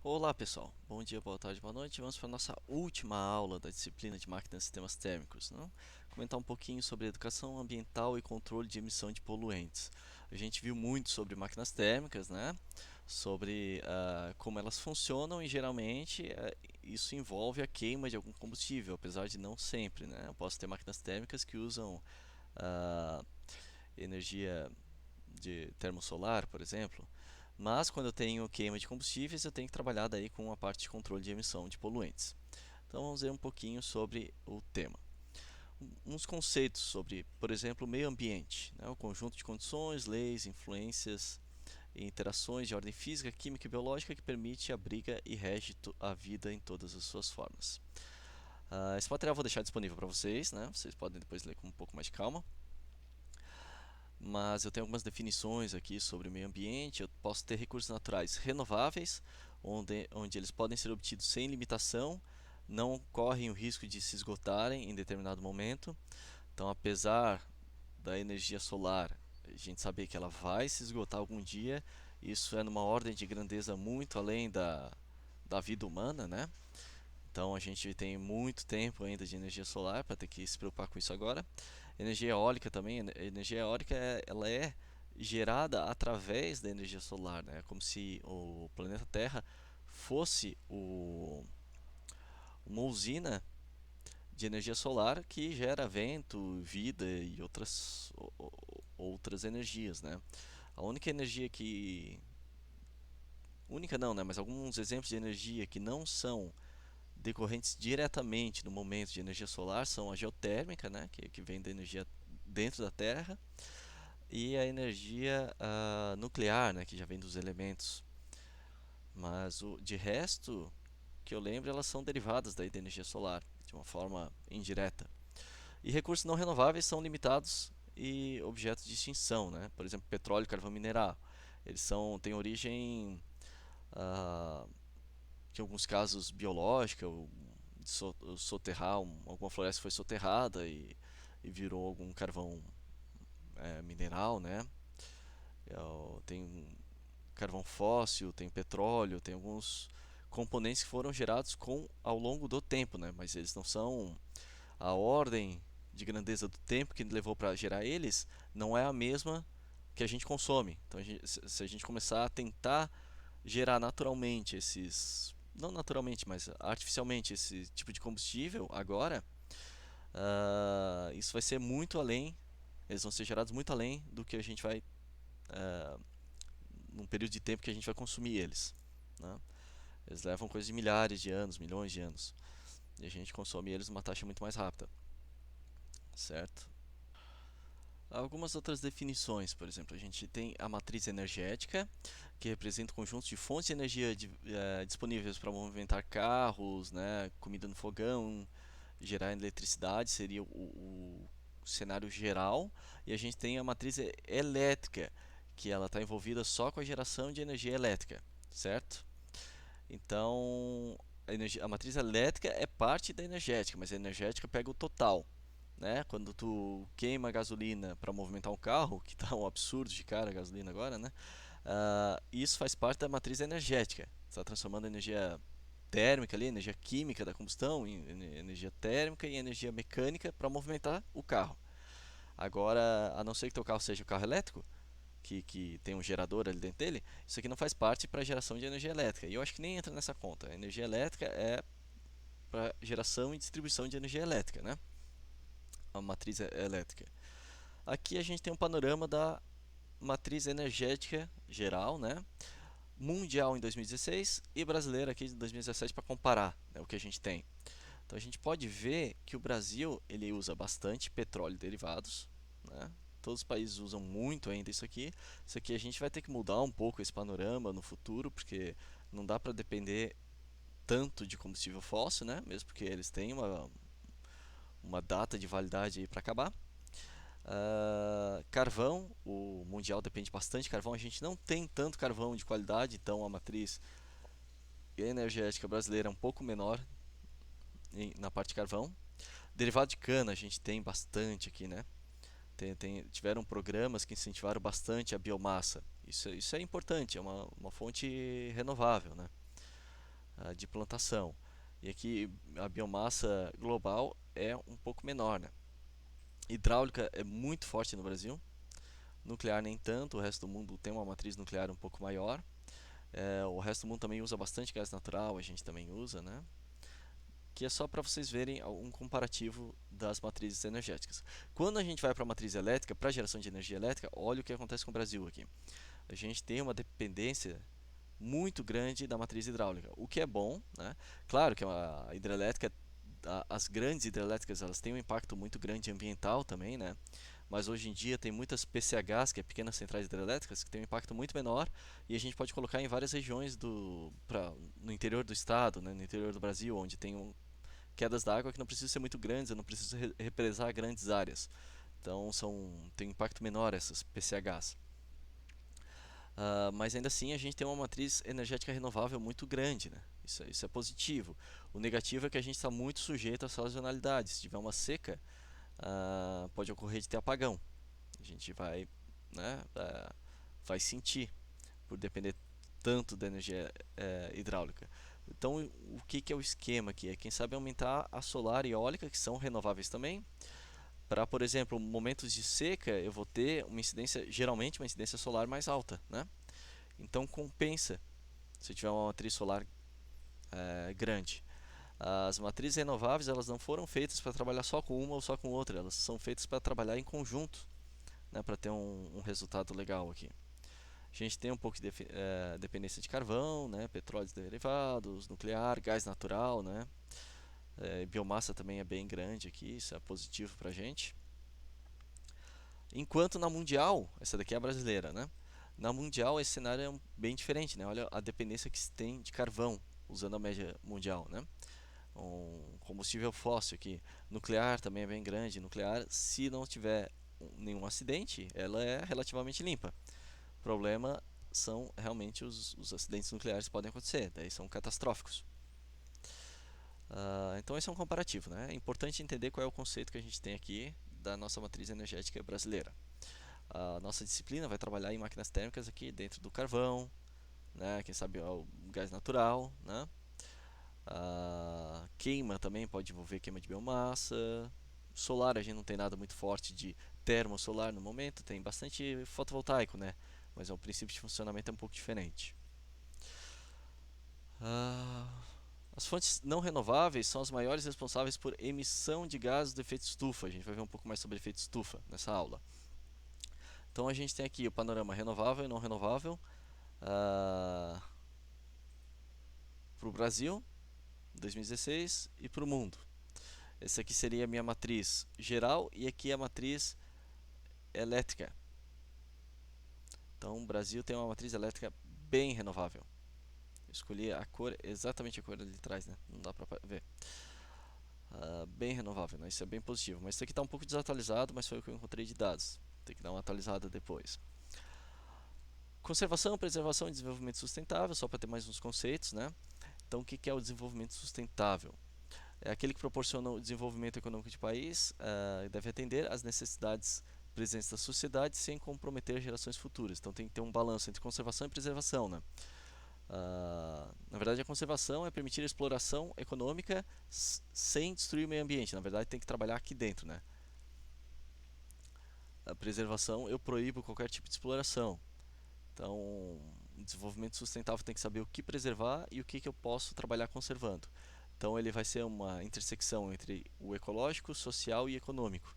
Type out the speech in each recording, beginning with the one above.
Olá pessoal, bom dia, boa tarde, boa noite. Vamos para a nossa última aula da disciplina de máquinas e sistemas térmicos, né? Comentar um pouquinho sobre educação ambiental e controle de emissão de poluentes. A gente viu muito sobre máquinas térmicas, né? Sobre como elas funcionam e geralmente isso envolve a queima de algum combustível, apesar de não sempre, né? Eu posso ter máquinas térmicas que usam ah, energia de termosolar, por exemplo. Mas quando eu tenho queima de combustíveis, eu tenho que trabalhar daí com a parte de controle de emissão de poluentes. Então vamos ver um pouquinho sobre o tema. Uns conceitos sobre, por exemplo, o meio ambiente, né? O conjunto de condições, leis, influências e interações de ordem física, química e biológica que permite, abriga e rege a vida em todas as suas formas. Esse material eu vou deixar disponível para vocês, né? Vocês podem depois ler com um pouco mais de calma. Mas eu tenho algumas definições aqui sobre o meio ambiente. Eu posso ter recursos naturais renováveis, onde eles podem ser obtidos sem limitação, não correm o risco de se esgotarem em determinado momento. Então, apesar da energia solar, a gente saber que ela vai se esgotar algum dia, isso é numa ordem de grandeza muito além da vida humana, né? Então a gente tem muito tempo ainda de energia solar para ter que se preocupar com isso agora. Energia eólica também, a energia eólica ela é gerada através da energia solar, né? Como se o planeta Terra fosse uma usina de energia solar que gera vento, vida e outras energias, né? A única energia que única não, né? Mas alguns exemplos de energia que não são decorrentes diretamente no momento de energia solar são a geotérmica, né, que vem da energia dentro da Terra, e a energia nuclear, né, que já vem dos elementos. Mas de resto, que eu lembro, elas são derivadas daí da energia solar, de uma forma indireta. E recursos não renováveis são limitados e objetos de extinção, né? Por exemplo, petróleo e carvão mineral. Eles têm origem, ah, em alguns casos, biológica, soterrar, alguma floresta foi soterrada e virou algum carvão mineral, né? Tem carvão fóssil, tem petróleo, tem alguns componentes que foram gerados ao longo do tempo, né? Mas eles não são a ordem de grandeza do tempo que levou para gerar eles não é a mesma que a gente consome. Então, se a gente começar a tentar gerar naturalmente não naturalmente, mas artificialmente esse tipo de combustível agora, isso vai ser muito além, eles vão ser gerados muito além do que a gente vai, num período de tempo que a gente vai consumir eles. Né? Eles levam coisa de milhares de anos, milhões de anos, e a gente consome eles numa taxa muito mais rápida, certo? Algumas outras definições, por exemplo, a gente tem a matriz energética, que representa o conjunto de fontes de energia disponíveis para movimentar carros, né, comida no fogão, gerar eletricidade, seria o cenário geral. E a gente tem a matriz elétrica, que ela está envolvida só com a geração de energia elétrica, certo? Então, a matriz elétrica é parte da energética, mas a energética pega o total. Né? Quando tu queima gasolina para movimentar um carro, que está um absurdo de cara a gasolina agora, né? Isso faz parte da matriz energética. Está transformando a energia térmica ali, energia química da combustão, em energia térmica e energia mecânica para movimentar o carro. Agora, a não ser que teu carro seja um carro elétrico, que tem um gerador ali dentro dele, isso aqui não faz parte para geração de energia elétrica. E eu acho que nem entra nessa conta. A energia elétrica é para geração e distribuição de energia elétrica, né? A matriz elétrica. Aqui a gente tem um panorama da matriz energética geral, né? Mundial em 2016 e brasileira aqui de 2017 para comparar, né, o que a gente tem. Então a gente pode ver que o Brasil ele usa bastante petróleo e derivados, né? Todos os países usam muito ainda isso aqui. Isso aqui a gente vai ter que mudar um pouco esse panorama no futuro, porque não dá para depender tanto de combustível fóssil, né? Mesmo porque eles têm uma data de validade para acabar. Carvão, o mundial depende bastante de carvão. A gente não tem tanto carvão de qualidade, então a matriz energética brasileira é um pouco menor na parte de carvão. Derivado de cana a gente tem bastante aqui, né? Tiveram programas que incentivaram bastante a biomassa. Isso é importante, é uma fonte renovável, né? de plantação. E aqui a biomassa global é um pouco menor, né? Hidráulica é muito forte no Brasil, nuclear nem tanto, o resto do mundo tem uma matriz nuclear um pouco maior. O resto do mundo também usa bastante gás natural, a gente também usa, né? Que é só para vocês verem um comparativo das matrizes energéticas. Quando a gente vai para a matriz elétrica, para geração de energia elétrica, olha o que acontece com o Brasil aqui. A gente tem uma dependência muito grande da matriz hidráulica, o que é bom, né? Claro que a hidrelétrica, as grandes hidrelétricas, elas têm um impacto muito grande ambiental também, né? Mas hoje em dia tem muitas PCHs, que é pequenas centrais hidrelétricas, que tem um impacto muito menor e a gente pode colocar em várias regiões no interior do estado, né? No interior do Brasil, onde tem quedas d'água que não precisam ser muito grandes, eu não preciso represar grandes áreas. Então tem um impacto menor essas PCHs. Mas ainda assim a gente tem uma matriz energética renovável muito grande, né? Isso é positivo. O negativo é que a gente está muito sujeito à sazonalidade. Se tiver uma seca, pode ocorrer de ter apagão. A gente né, vai sentir por depender tanto da energia hidráulica. Então, o que é o esquema aqui? É quem sabe aumentar a solar e eólica, que são renováveis também, para, por exemplo, momentos de seca, eu vou ter uma incidência, geralmente uma incidência solar mais alta, né? Então compensa se tiver uma matriz solar grande. As matrizes renováveis, elas não foram feitas para trabalhar só com uma ou só com outra, elas são feitas para trabalhar em conjunto, né, para ter um resultado legal aqui. A gente tem um pouco de dependência de carvão, né, petróleos derivados, nuclear, gás natural, né, biomassa também é bem grande aqui, isso é positivo para a gente. Enquanto na mundial, essa daqui é a brasileira, né? Na mundial esse cenário é bem diferente, né? Olha a dependência que se tem de carvão, usando a média mundial, né? Um combustível fóssil aqui, nuclear também é bem grande. Nuclear, se não tiver nenhum acidente, ela é relativamente limpa. O problema são realmente os acidentes nucleares que podem acontecer, daí são catastróficos. Então esse é um comparativo, né? É importante entender qual é o conceito que a gente tem aqui da nossa matriz energética brasileira. A nossa disciplina vai trabalhar em máquinas térmicas aqui dentro do carvão, né? Quem sabe o gás natural, né? Queima também pode envolver queima de biomassa. Solar a gente não tem nada muito forte de termosolar no momento, tem bastante fotovoltaico, né? Mas o princípio de funcionamento é um pouco diferente. As fontes não renováveis são as maiores responsáveis por emissão de gases do efeito estufa. A gente vai ver um pouco mais sobre efeito estufa nessa aula. Então a gente tem aqui o panorama renovável e não renovável para o Brasil, 2016, e para o mundo. Essa aqui seria a minha matriz geral e aqui a matriz elétrica. Então o Brasil tem uma matriz elétrica bem renovável. Eu escolhi a cor, exatamente a cor ali atrás, né? Não dá para ver. Bem renovável, né? Isso é bem positivo. Mas isso aqui está um pouco desatualizado, mas foi o que eu encontrei de dados. Tem que dar uma atualizada depois. Conservação, preservação e desenvolvimento sustentável, só para ter mais uns conceitos, né? Então, o que é o desenvolvimento sustentável? É aquele que proporciona o desenvolvimento econômico de país e deve atender às necessidades presentes da sociedade sem comprometer gerações futuras. Então, tem que ter um balanço entre conservação e preservação, né? Na verdade, a conservação é permitir a exploração econômica sem destruir o meio ambiente. Na verdade, tem que trabalhar aqui dentro, né? A preservação, eu proíbo qualquer tipo de exploração. Então, o desenvolvimento sustentável tem que saber o que preservar e o que eu posso trabalhar conservando. Então, ele vai ser uma intersecção entre o ecológico, social e econômico.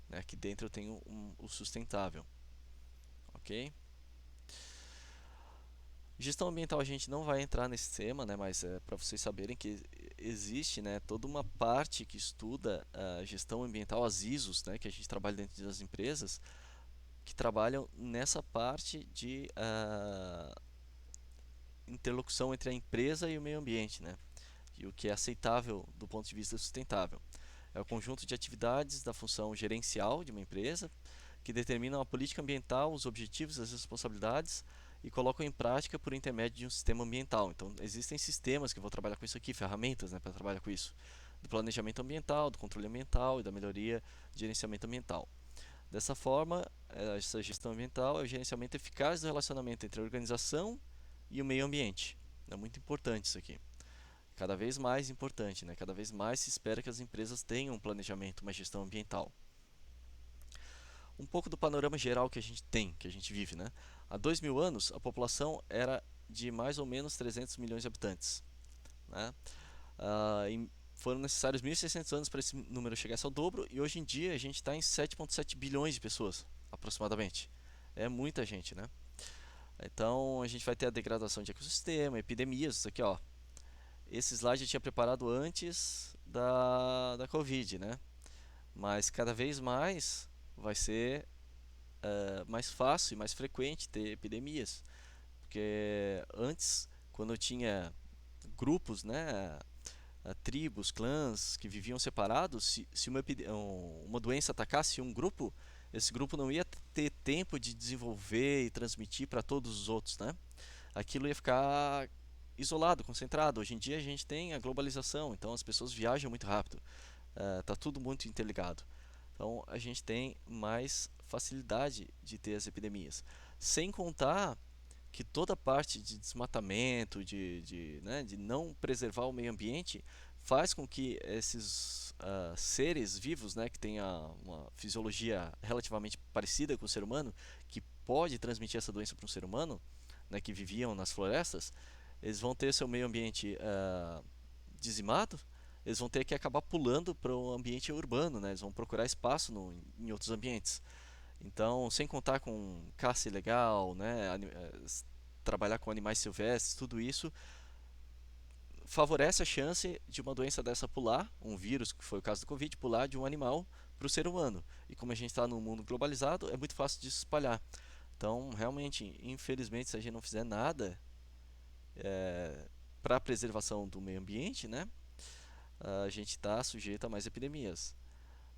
Né? Aqui dentro eu tenho o sustentável. Ok? Gestão ambiental a gente não vai entrar nesse tema, né, mas é para vocês saberem que existe, né, toda uma parte que estuda a gestão ambiental, as ISOs, né, que a gente trabalha dentro das empresas, que trabalham nessa parte de interlocução entre a empresa e o meio ambiente, né, e o que é aceitável do ponto de vista sustentável. É o conjunto de atividades da função gerencial de uma empresa que determinam a política ambiental, os objetivos, as responsabilidades e colocam em prática por intermédio de um sistema ambiental. Então, existem sistemas que vão trabalhar com isso aqui, ferramentas, né, para trabalhar com isso. Do planejamento ambiental, do controle ambiental e da melhoria de gerenciamento ambiental. Dessa forma, essa gestão ambiental é o gerenciamento eficaz do relacionamento entre a organização e o meio ambiente. É muito importante isso aqui. cada vez mais importante, né? Cada vez mais se espera que as empresas tenham um planejamento, uma gestão ambiental. Um pouco do panorama geral que a gente tem, que a gente vive, né? Há 2000 anos, a população era de mais ou menos 300 milhões de habitantes, né? Foram necessários 1.600 anos para esse número chegar ao dobro, e hoje em dia a gente está em 7,7 bilhões de pessoas, aproximadamente. É muita gente, né? Então a gente vai ter a degradação de ecossistema, epidemias, isso aqui, ó. Esse slide eu tinha preparado antes da Covid, né? Mas cada vez mais vai ser mais fácil e mais frequente ter epidemias. Porque antes, quando eu tinha grupos, né, tribos, clãs que viviam separados, se uma doença atacasse um grupo, esse grupo não ia ter tempo de desenvolver e transmitir para todos os outros, né? Aquilo ia ficar isolado, concentrado. Hoje em dia a gente tem a globalização, então as pessoas viajam muito rápido, tá tudo muito interligado. Então a gente tem mais facilidade de ter as epidemias. Sem contar que toda a parte de desmatamento, né, de não preservar o meio ambiente, faz com que esses seres vivos, né, que têm uma fisiologia relativamente parecida com o ser humano, que pode transmitir essa doença para um ser humano, né, que viviam nas florestas, eles vão ter seu meio ambiente dizimado, eles vão ter que acabar pulando para o ambiente urbano, né, eles vão procurar espaço em outros ambientes. Então, sem contar com caça ilegal, né, trabalhar com animais silvestres, tudo isso favorece a chance de uma doença dessa pular, um vírus, que foi o caso do Covid, pular de um animal para o ser humano. E como a gente está num mundo globalizado, é muito fácil de se espalhar. Então, realmente, infelizmente, se a gente não fizer nada para a preservação do meio ambiente, né, a gente está sujeito a mais epidemias.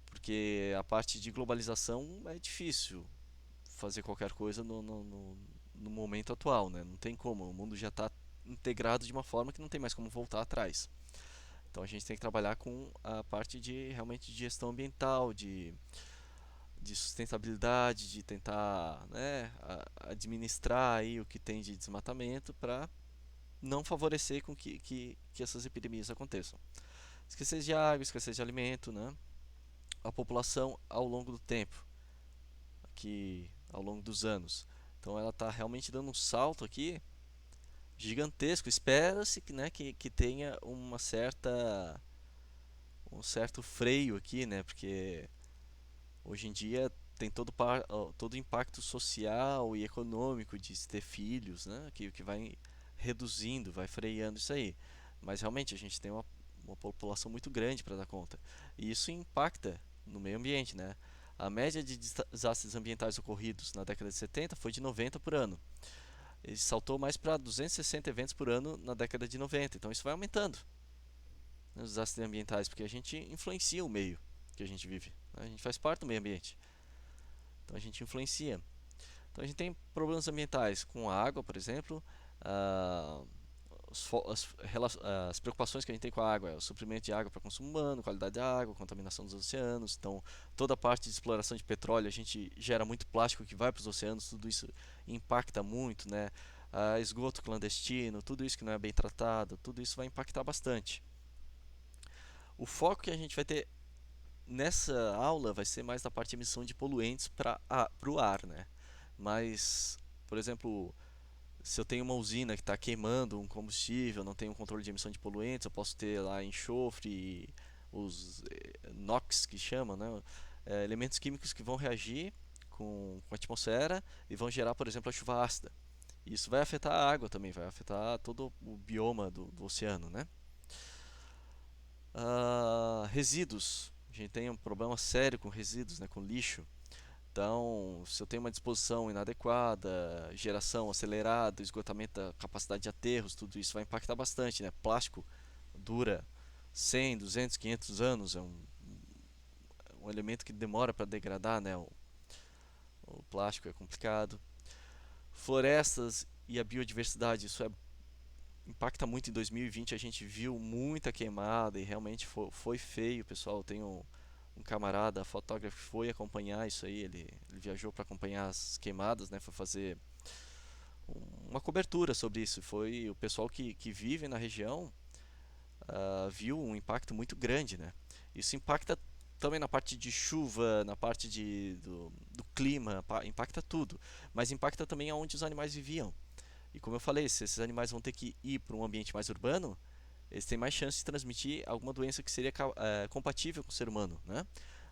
Porque a parte de globalização é difícil fazer qualquer coisa no momento atual, né? Não tem como, o mundo já está integrado de uma forma que não tem mais como voltar atrás. Então a gente tem que trabalhar com a parte de realmente de gestão ambiental, de sustentabilidade, de tentar, né, administrar aí o que tem de desmatamento para não favorecer com que essas epidemias aconteçam. Escassez de água, escassez de alimento, né? A população ao longo do tempo, aqui ao longo dos anos. Então ela está realmente dando um salto aqui gigantesco. Espera-se que, né, que tenha um certo freio aqui, né? Porque hoje em dia tem todo o impacto social e econômico de se ter filhos, né? Que vai reduzindo, vai freando isso aí. Mas realmente a gente tem uma população muito grande para dar conta. E isso impacta no meio ambiente, né? A média de desastres ambientais ocorridos na década de 70 foi de 90 por ano. Ele saltou mais para 260 eventos por ano na década de 90. Então isso vai aumentando, né, os desastres ambientais, porque a gente influencia o meio que a gente vive, né? A gente faz parte do meio ambiente. Então a gente influencia. Então a gente tem problemas ambientais com a água, por exemplo. ah, as preocupações que a gente tem com a água é o suprimento de água para consumo humano, qualidade da água, contaminação dos oceanos. Então, toda a parte de exploração de petróleo, a gente gera muito plástico que vai para os oceanos, tudo isso impacta muito, né? Esgoto clandestino, tudo isso que não é bem tratado, tudo isso vai impactar bastante. O foco que a gente vai ter nessa aula vai ser mais da parte de emissão de poluentes para o ar, né? Mas, por exemplo, se eu tenho uma usina que está queimando um combustível, não tenho um controle de emissão de poluentes, eu posso ter lá enxofre, os NOx que chama, né? Elementos químicos que vão reagir com a atmosfera e vão gerar, por exemplo, a chuva ácida. Isso vai afetar a água também, vai afetar todo o bioma do oceano, né? Resíduos. A gente tem um problema sério com resíduos, né, com lixo. Então, se eu tenho uma disposição inadequada, geração acelerada, esgotamento da capacidade de aterros, tudo isso vai impactar bastante, né? Plástico dura 100, 200, 500 anos, é um elemento que demora para degradar, né? O plástico é complicado. Florestas e a biodiversidade, isso impacta muito. Em 2020 a gente viu muita queimada e realmente foi feio, pessoal. Eu tenho um camarada, fotógrafo, que foi acompanhar isso aí. Ele viajou para acompanhar as queimadas, né? Foi fazer uma cobertura sobre isso. Foi o pessoal que vive na região, viu um impacto muito grande, né? Isso impacta também na parte de chuva, na parte do clima, impacta tudo, mas impacta também aonde os animais viviam. E como eu falei, se esses animais vão ter que ir para um ambiente mais urbano, eles têm mais chance de transmitir alguma doença que seria compatível com o ser humano, né?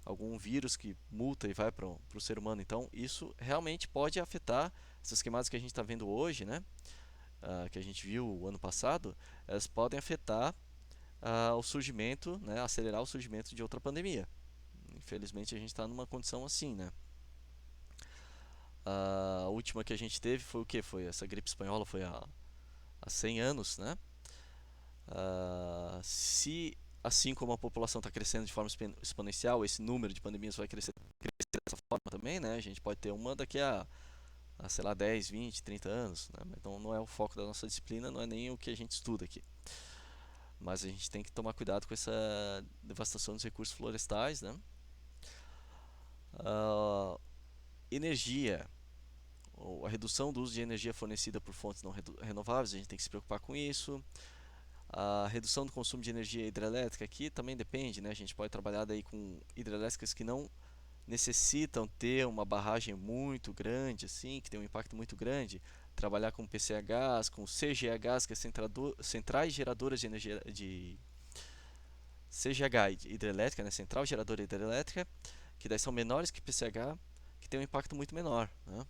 Algum vírus que muta e vai para o ser humano. Então, isso realmente pode afetar essas queimadas que a gente está vendo hoje, né? Que a gente viu o ano passado, elas podem afetar o surgimento, né? Acelerar o surgimento de outra pandemia. Infelizmente, a gente está numa condição assim, né? A última que a gente teve foi o que? Foi essa gripe espanhola, foi há 100 anos, né? Se assim como a população está crescendo de forma exponencial, esse número de pandemias vai crescer dessa forma também, né? A gente pode ter uma daqui sei lá, 10, 20, 30 anos, né? Então não é o foco da nossa disciplina, não é nem o que a gente estuda aqui. Mas a gente tem que tomar cuidado com essa devastação dos recursos florestais, né? Uh, Energia, ou a redução do uso de energia fornecida por fontes não renováveis, a gente tem que se preocupar com isso. A redução do consumo de energia hidrelétrica aqui também depende, né? A gente pode trabalhar daí com hidrelétricas que não necessitam ter uma barragem muito grande, assim, que tem um impacto muito grande. Trabalhar com PCHs, com CGHs, que é centrais geradoras de energia de CGH hidrelétrica, né? Central geradora hidrelétrica, que daí são menores que PCH, que tem um impacto muito menor, né?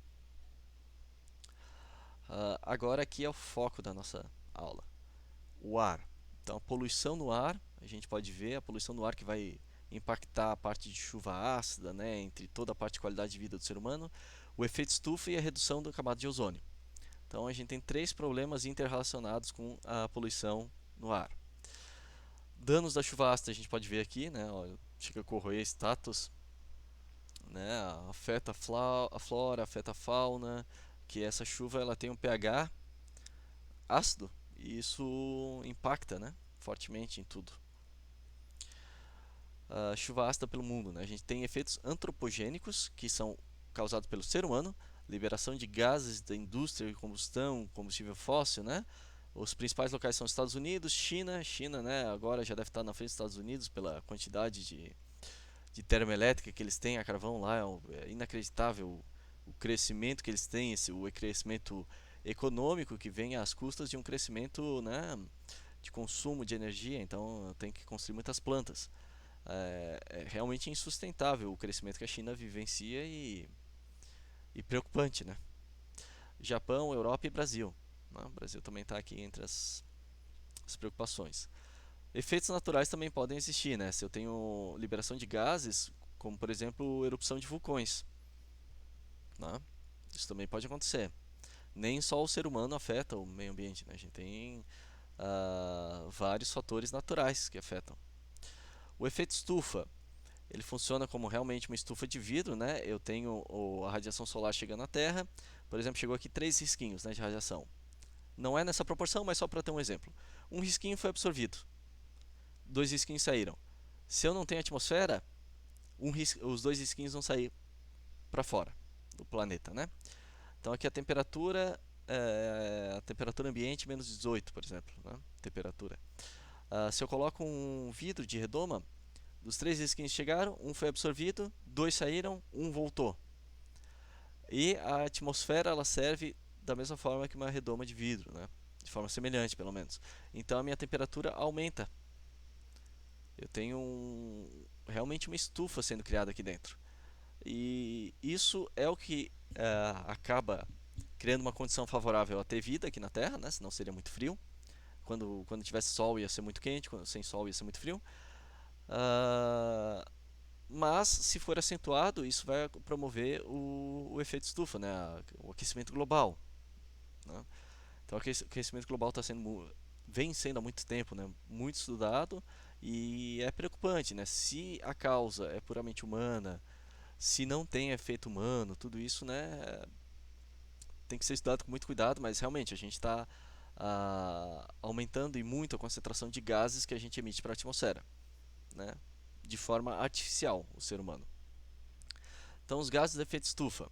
Agora aqui é o foco da nossa aula. O ar. Então, a poluição no ar, a gente pode ver a poluição no ar que vai impactar a parte de chuva ácida, né, entre toda a parte de qualidade de vida do ser humano, o efeito estufa e a redução da camada de ozônio. Então, a gente tem três problemas interrelacionados com a poluição no ar. Danos da chuva ácida a gente pode ver aqui, né, ó, chega a corroer status, né, afeta a flora, afeta a fauna, que essa chuva ela tem um pH ácido e isso impacta, né, fortemente em tudo. Chuva ácida pelo mundo, né? A gente tem efeitos antropogênicos que são causados pelo ser humano, liberação de gases da indústria de combustão, combustível fóssil, né? Os principais locais são Estados Unidos, China, né? Agora já deve estar na frente dos Estados Unidos pela quantidade de termoelétrica que eles têm a carvão lá, é inacreditável o crescimento que eles têm, o crescimento econômico que vem às custas de um crescimento, né, de consumo de energia, então tem que construir muitas plantas. É realmente insustentável o crescimento que a China vivencia e preocupante, né? Japão, Europa e Brasil. Né? O Brasil também está aqui entre as preocupações. Efeitos naturais também podem existir, né? Se eu tenho liberação de gases, como por exemplo erupção de vulcões, né? Isso também pode acontecer. Nem só o ser humano afeta o meio ambiente, né? A gente tem vários fatores naturais que afetam. O efeito estufa, ele funciona como realmente uma estufa de vidro, né? Eu tenho a radiação solar chegando à Terra, por exemplo, chegou aqui 3 risquinhos, né, de radiação. Não é nessa proporção, mas só para ter um exemplo. Um risquinho foi absorvido, 2 risquinhos saíram. Se eu não tenho atmosfera, os 2 risquinhos vão sair para fora do planeta, né? Então aqui a temperatura ambiente menos 18, por exemplo, né? Temperatura. Se eu coloco um vidro de redoma, dos 3 risquinhos que chegaram, um foi absorvido, 2 saíram, um voltou. E a atmosfera ela serve da mesma forma que uma redoma de vidro, né? De forma semelhante, pelo menos. Então a minha temperatura aumenta. Eu tenho realmente uma estufa sendo criada aqui dentro. E isso é o que acaba criando uma condição favorável a ter vida aqui na Terra, né? Senão seria muito frio. Quando tivesse sol ia ser muito quente, quando sem sol ia ser muito frio. Mas se for acentuado, isso vai promover o efeito estufa, né? O aquecimento global, né? Então o aquecimento global vem sendo há muito tempo, né? Muito estudado e é preocupante, né? Se a causa é puramente humana, se não tem efeito humano, tudo isso, né, tem que ser estudado com muito cuidado, mas realmente a gente está aumentando e muito a concentração de gases que a gente emite para a atmosfera, né? De forma artificial, o ser humano. Então, os gases de efeito estufa.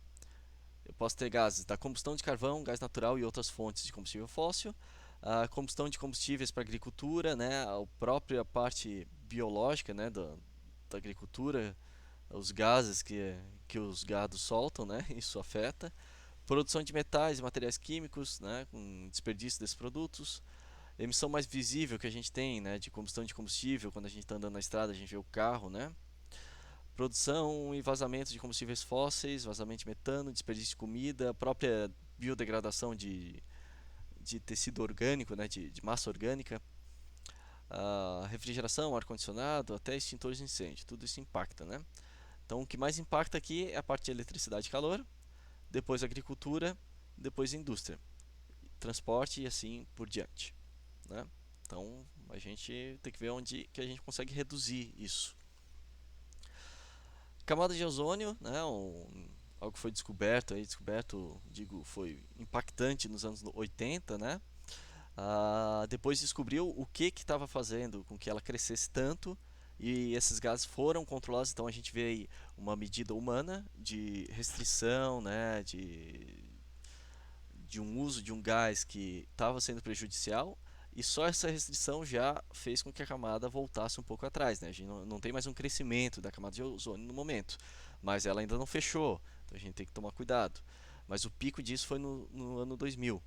Eu posso ter gases da combustão de carvão, gás natural e outras fontes de combustível fóssil. A combustão de combustíveis para agricultura, né, a própria parte biológica, né, da agricultura, os gases que os gados soltam, né, isso afeta. Produção de metais e materiais químicos, né, com desperdício desses produtos. A emissão mais visível que a gente tem, né, de combustão de combustível, quando a gente está andando na estrada, a gente vê o carro, né. Produção e vazamento de combustíveis fósseis, vazamento de metano, desperdício de comida, a própria biodegradação de tecido orgânico, né, de massa orgânica, a refrigeração, ar-condicionado, até extintores de incêndio, tudo isso impacta, né? Então, o que mais impacta aqui é a parte de eletricidade e calor, depois agricultura, depois indústria, transporte e assim por diante, né? Então, a gente tem que ver onde que a gente consegue reduzir isso. Camada de ozônio, né, algo que foi descoberto, digo, foi impactante nos anos 80, né? Depois descobriu o que estava fazendo com que ela crescesse tanto e esses gases foram controlados. Então a gente vê aí uma medida humana de restrição, né, de um uso de um gás que estava sendo prejudicial, e só essa restrição já fez com que a camada voltasse um pouco atrás, né? A gente não tem mais um crescimento da camada de ozônio no momento, mas ela ainda não fechou, então a gente tem que tomar cuidado. Mas o pico disso foi no ano 2000,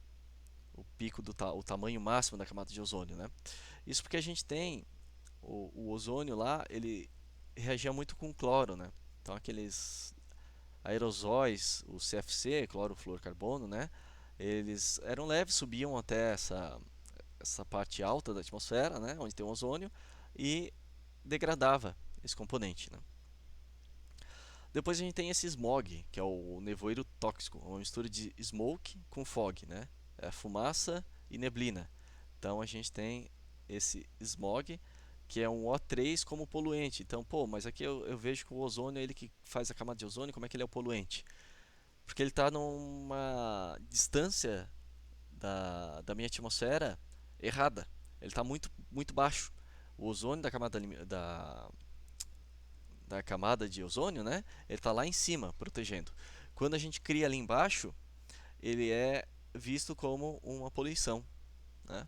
o pico o tamanho máximo da camada de ozônio, né? Isso porque a gente tem o ozônio lá, ele reagia muito com cloro, né? Então aqueles aerosóis, o CFC, clorofluorcarbono, né? Eles eram leves, subiam até essa parte alta da atmosfera, né? Onde tem o ozônio, e degradava esse componente, né? Depois a gente tem esse smog, que é o nevoeiro tóxico, uma mistura de smoke com fog, né? É fumaça e neblina. Então a gente tem esse smog, que é um O3 como poluente. Então, pô, mas aqui eu vejo que o ozônio é ele que faz a camada de ozônio, como é que ele é o poluente? Porque ele está numa distância da minha atmosfera errada. Ele está muito baixo. O ozônio da camada de ozônio, né? Ele está lá em cima, protegendo. Quando a gente cria ali embaixo, ele é visto como uma poluição, né?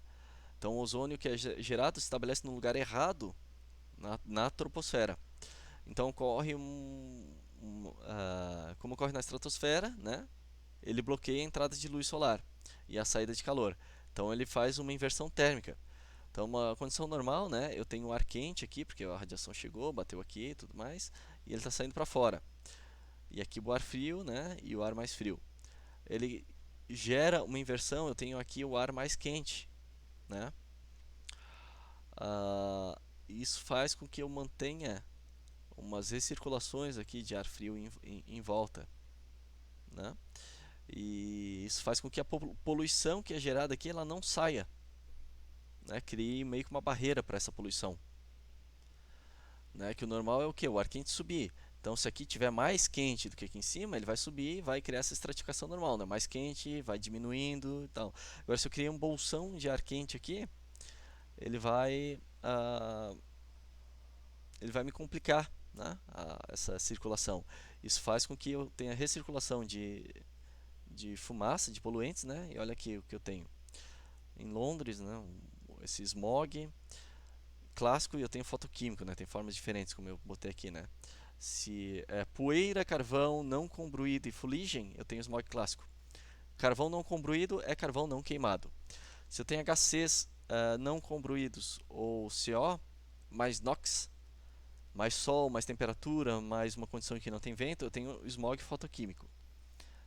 Então, o ozônio que é gerado se estabelece no lugar errado na troposfera. Então, como ocorre na estratosfera, né? Ele bloqueia a entrada de luz solar e a saída de calor. Então, ele faz uma inversão térmica. Então, uma condição normal, né? Eu tenho o ar quente aqui, porque a radiação chegou, bateu aqui e tudo mais, e ele está saindo para fora. E aqui o ar frio, né? E o ar mais frio. Ele gera uma inversão, eu tenho aqui o ar mais quente, né? Ah, isso faz com que eu mantenha umas recirculações aqui de ar frio em volta, né? E isso faz com que a poluição que é gerada aqui ela não saia, né? Crie meio que uma barreira para essa poluição, né? Que o normal é o que? O ar quente subir. Então, se aqui tiver mais quente do que aqui em cima, ele vai subir e vai criar essa estratificação normal, né? Mais quente, vai diminuindo e tal. Agora, se eu criei um bolsão de ar quente aqui, ele vai, ele vai me complicar, né? Essa circulação. Isso faz com que eu tenha recirculação de fumaça, de poluentes, né? E olha aqui o que eu tenho em Londres, né? Esse smog clássico, e eu tenho fotoquímico, né? Tem formas diferentes, como eu botei aqui, né? Se é poeira, carvão não combruído e fuligem, eu tenho smog clássico. Carvão não combruído é carvão não queimado. Se eu tenho HCs não combruídos ou CO, mais NOx, mais sol, mais temperatura, mais uma condição em que não tem vento, eu tenho smog fotoquímico.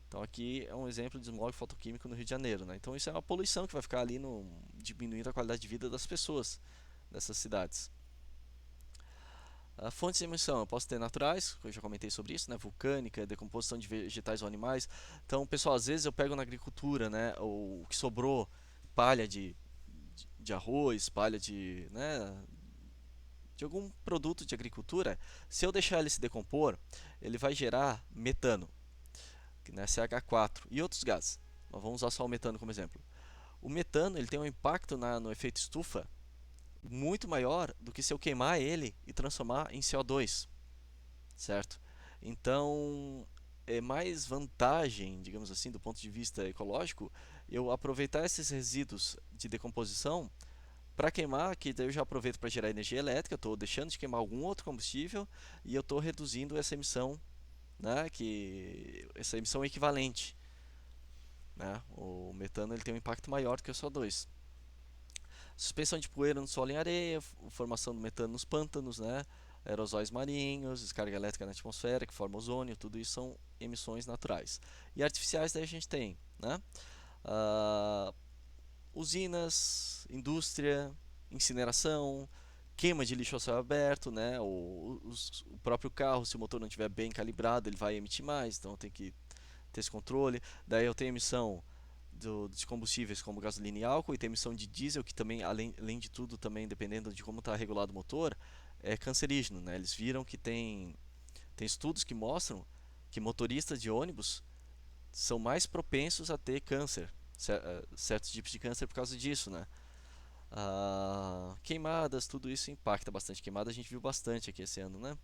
Então aqui é um exemplo de smog fotoquímico no Rio de Janeiro, né? Então isso é uma poluição que vai ficar ali diminuindo a qualidade de vida das pessoas dessas cidades. Fontes de emissão, eu posso ter naturais, eu já comentei sobre isso, né? Vulcânica, decomposição de vegetais ou animais. Então, pessoal, às vezes eu pego na agricultura, né? O que sobrou, palha de arroz, palha né? De algum produto de agricultura. Se eu deixar ele se decompor, ele vai gerar metano, né? CH4 e outros gases. Mas vamos usar só o metano como exemplo. O metano ele tem um impacto no efeito estufa muito maior do que se eu queimar ele e transformar em CO2, certo? Então, é mais vantagem, digamos assim, do ponto de vista ecológico, eu aproveitar esses resíduos de decomposição para queimar, que daí eu já aproveito para gerar energia elétrica, estou deixando de queimar algum outro combustível e eu estou reduzindo essa emissão, né, essa emissão equivalente, né? O metano ele tem um impacto maior do que o CO2. Suspensão de poeira no solo e areia, formação do metano nos pântanos, né? Aerosóis marinhos, descarga elétrica na atmosfera que forma ozônio, tudo isso são emissões naturais. E artificiais daí a gente tem, né? Ah, usinas, indústria, incineração, queima de lixo ao céu aberto, né? O próprio carro, se o motor não estiver bem calibrado, ele vai emitir mais, então tem que ter esse controle. Daí eu tenho emissão dos combustíveis como gasolina e álcool, e tem emissão de diesel, que também, além de tudo, também dependendo de como está regulado o motor, é cancerígeno, né? Eles viram que tem estudos que mostram que motoristas de ônibus são mais propensos a ter câncer, certos tipos de câncer por causa disso, né? Queimadas, tudo isso impacta bastante. Queimada a gente viu bastante aqui esse ano, né?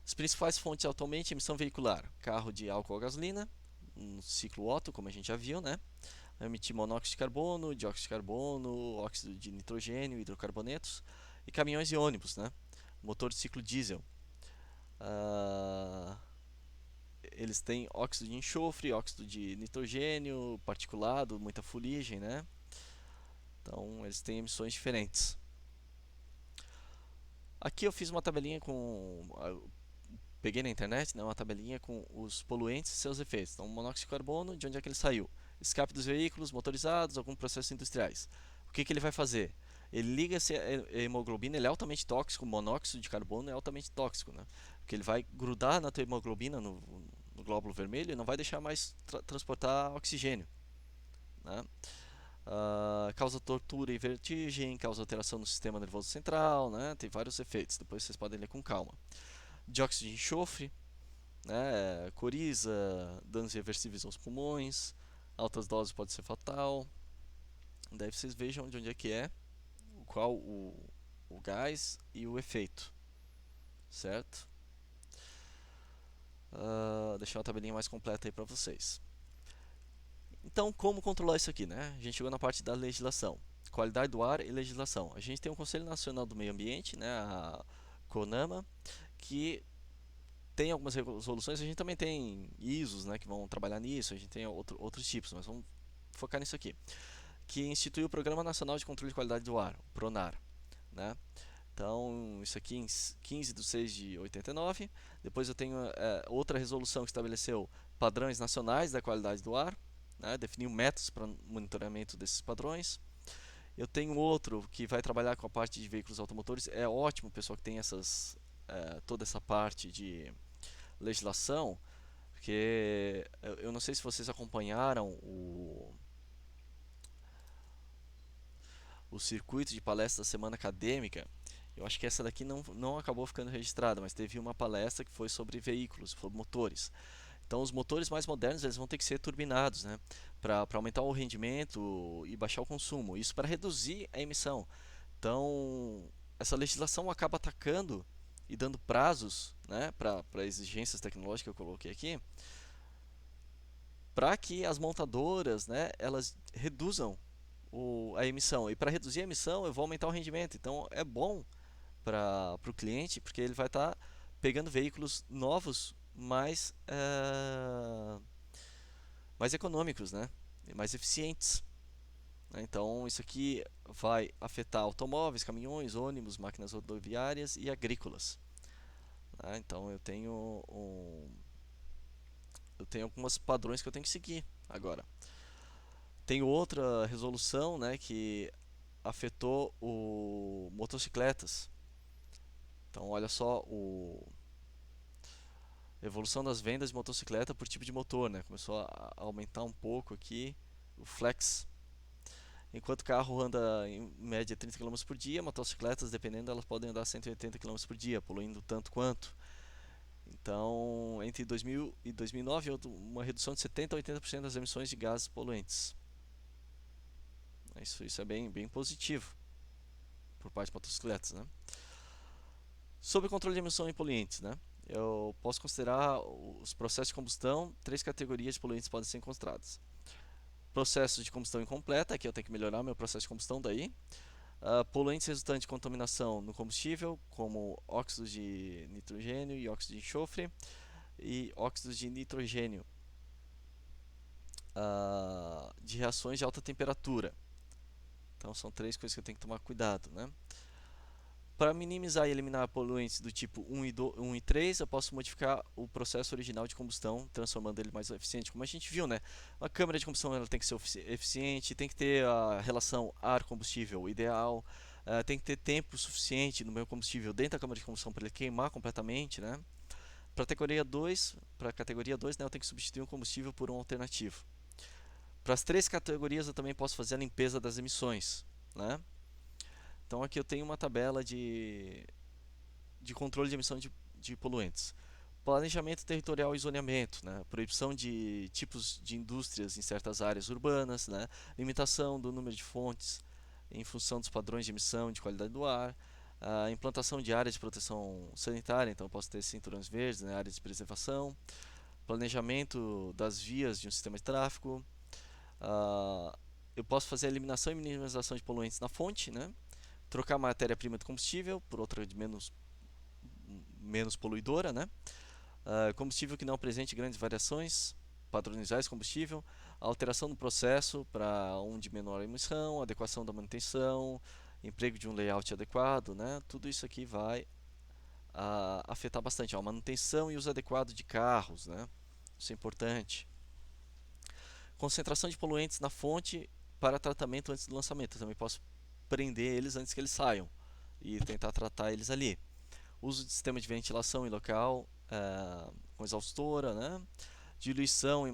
As principais fontes atualmente, emissão veicular, carro de álcool ou gasolina, um ciclo Otto, como a gente já viu, né? Emitir monóxido de carbono, dióxido de carbono, óxido de nitrogênio, hidrocarbonetos, e caminhões e ônibus, né? Motor de ciclo diesel. Ah, eles têm óxido de enxofre, óxido de nitrogênio, particulado, muita fuligem, né? Então eles têm emissões diferentes. Aqui eu fiz uma tabelinha peguei na internet, né, uma tabelinha com os poluentes e seus efeitos. Então, monóxido de carbono, de onde é que ele saiu? Escape dos veículos motorizados, alguns processos industriais. O que ele vai fazer? Ele liga essa hemoglobina, ele é altamente tóxico, o monóxido de carbono é altamente tóxico, né? Porque ele vai grudar na tua hemoglobina, no glóbulo vermelho, e não vai deixar mais transportar oxigênio, né? Causa tortura e vertigem, causa alteração no sistema nervoso central, né? Tem vários efeitos, depois vocês podem ler com calma. Dióxido de enxofre, né? Coriza, danos irreversíveis aos pulmões, altas doses pode ser fatal. Daí vocês vejam de onde é que é, qual o gás e o efeito, certo? Deixar uma tabelinha mais completa aí para vocês. Então, como controlar isso aqui, né? A gente chegou na parte da legislação, qualidade do ar e legislação. A gente tem o Conselho Nacional do Meio Ambiente, né? A CONAMA, que tem algumas resoluções. A gente também tem ISOs, né, que vão trabalhar nisso. A gente tem outros tipos, mas vamos focar nisso aqui, que institui o Programa Nacional de Controle de Qualidade do Ar, o PRONAR, né? Então, isso aqui em 15 de 6 de 89. Depois eu tenho outra resolução que estabeleceu padrões nacionais da qualidade do ar, né? Definiu métodos para monitoramento desses padrões. Eu tenho outro que vai trabalhar com a parte de veículos automotores. É ótimo, pessoal, que tem toda essa parte de legislação, porque eu não sei se vocês acompanharam o circuito de palestras da semana acadêmica. Eu acho que essa daqui não acabou ficando registrada, mas teve uma palestra que foi sobre veículos, sobre motores. Então, os motores mais modernos eles vão ter que ser turbinados, né, para aumentar o rendimento e baixar o consumo. Isso para reduzir a emissão. Então, essa legislação acaba atacando e dando prazos, né, para exigências tecnológicas que eu coloquei aqui, para que as montadoras, né, elas reduzam a emissão. E para reduzir a emissão, eu vou aumentar o rendimento. Então, é bom para o cliente, porque ele vai estar pegando veículos novos mais econômicos, né? Mais eficientes. Né? Então, isso aqui vai afetar automóveis, caminhões, ônibus, máquinas rodoviárias e agrícolas. Né? Então, eu tenho alguns padrões que eu tenho que seguir agora. Tem outra resolução, né, que afetou o motocicletas. Então, olha só a evolução das vendas de motocicleta por tipo de motor, né? Começou a aumentar um pouco aqui o flex. Enquanto o carro anda em média 30 km por dia, motocicletas, dependendo, elas podem andar 180 km por dia, poluindo tanto quanto. Então, entre 2000 e 2009, houve uma redução de 70 a 80% das emissões de gases poluentes. Isso é bem positivo por parte de motocicletas, né? Sobre o controle de emissão em poluentes, né? Eu posso considerar os processos de combustão, três categorias de poluentes podem ser encontradas. Processo de combustão incompleta, aqui eu tenho que melhorar meu processo de combustão daí. Poluentes resultantes de contaminação no combustível, como óxidos de nitrogênio e óxido de enxofre e óxidos de nitrogênio, de reações de alta temperatura. Então são três coisas que eu tenho que tomar cuidado, né? Para minimizar e eliminar poluentes do tipo 1 e 3, eu posso modificar o processo original de combustão, transformando ele mais eficiente. Como a gente viu, né? Uma câmara de combustão ela tem que ser eficiente, tem que ter a relação ar-combustível ideal, tem que ter tempo suficiente no meu combustível dentro da câmara de combustão para ele queimar completamente, né? Para a categoria 2, né, eu tenho que substituir um combustível por um alternativo. Para as três categorias, eu também posso fazer a limpeza das emissões, né? Então aqui eu tenho uma tabela de controle de emissão de poluentes. Planejamento territorial e zoneamento, né? Proibição de tipos de indústrias em certas áreas urbanas, né? Limitação do número de fontes em função dos padrões de emissão e de qualidade do ar, a implantação de áreas de proteção sanitária, então eu posso ter cinturões verdes, né? Áreas de preservação, planejamento das vias de um sistema de tráfego, eu posso fazer a eliminação e minimização de poluentes na fonte, né? Trocar matéria-prima de combustível por outra de menos poluidora, né? Combustível que não apresente grandes variações, padronizar esse combustível, alteração do processo para um de menor emissão, adequação da manutenção, emprego de um layout adequado, né? Tudo isso aqui vai afetar bastante a manutenção e uso adequado de carros, né? Isso é importante. Concentração de poluentes na fonte para tratamento antes do lançamento. Eu também posso prender eles antes que eles saiam e tentar tratar eles ali. Uso de sistema de ventilação em local com exaustora, né? Diluição e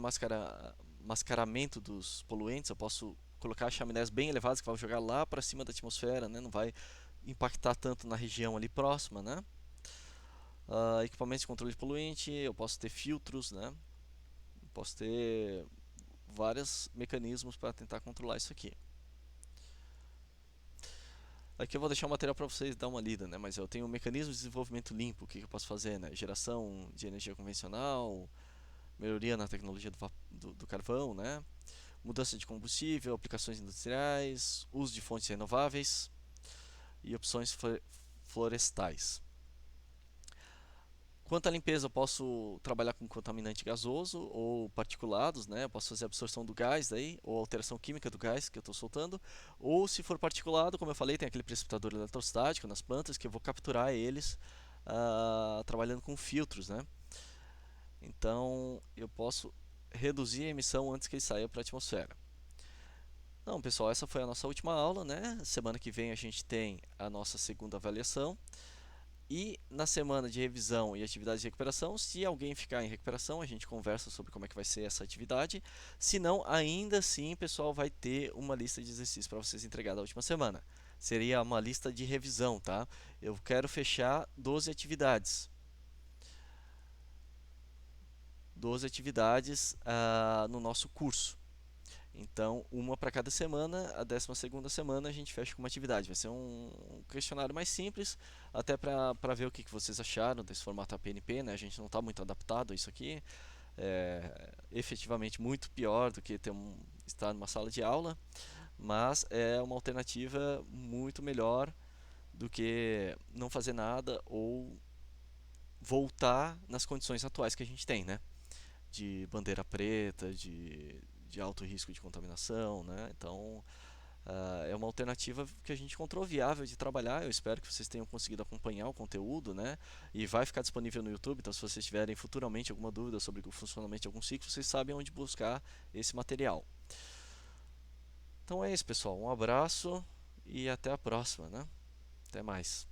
mascaramento dos poluentes. Eu posso colocar chaminés bem elevadas que vão jogar lá para cima da atmosfera, né? Não vai impactar tanto na região ali próxima, né? Equipamentos de controle de poluente. Eu posso ter filtros, né? Posso ter vários mecanismos para tentar controlar isso aqui. Aqui eu vou deixar o material para vocês dar uma lida, né? Mas eu tenho um mecanismo de desenvolvimento limpo. O que eu posso fazer, né? Geração de energia convencional, melhoria na tecnologia do carvão, né? Mudança de combustível, aplicações industriais, uso de fontes renováveis e opções florestais. Quanto à limpeza, eu posso trabalhar com contaminante gasoso ou particulados, né? Eu posso fazer absorção do gás daí, ou alteração química do gás que eu estou soltando. Ou se for particulado, como eu falei, tem aquele precipitador eletrostático nas plantas que eu vou capturar eles trabalhando com filtros, né? Então eu posso reduzir a emissão antes que ele saia para a atmosfera. Então, pessoal, essa foi a nossa última aula, né? Semana que vem a gente tem a nossa segunda avaliação. E na semana de revisão e atividade de recuperação, se alguém ficar em recuperação, a gente conversa sobre como é que vai ser essa atividade. Se não, ainda assim, pessoal, vai ter uma lista de exercícios para vocês entregar da última semana. Seria uma lista de revisão, tá? Eu quero fechar 12 atividades. 12 atividades no nosso curso. Então, uma para cada semana, a 12ª semana a gente fecha com uma atividade. Vai ser um questionário mais simples, até para ver o que vocês acharam desse formato APNP, né? A gente não está muito adaptado a isso aqui. É efetivamente muito pior do que estar numa sala de aula, mas é uma alternativa muito melhor do que não fazer nada ou voltar nas condições atuais que a gente tem, né? De bandeira preta, de alto risco de contaminação, né? Então, é uma alternativa que a gente encontrou viável de trabalhar. Eu espero que vocês tenham conseguido acompanhar o conteúdo, né? E vai ficar disponível no YouTube, então se vocês tiverem futuramente alguma dúvida sobre o funcionamento de algum ciclo, vocês sabem onde buscar esse material. Então é isso, pessoal. Um abraço e até a próxima, né? Até mais.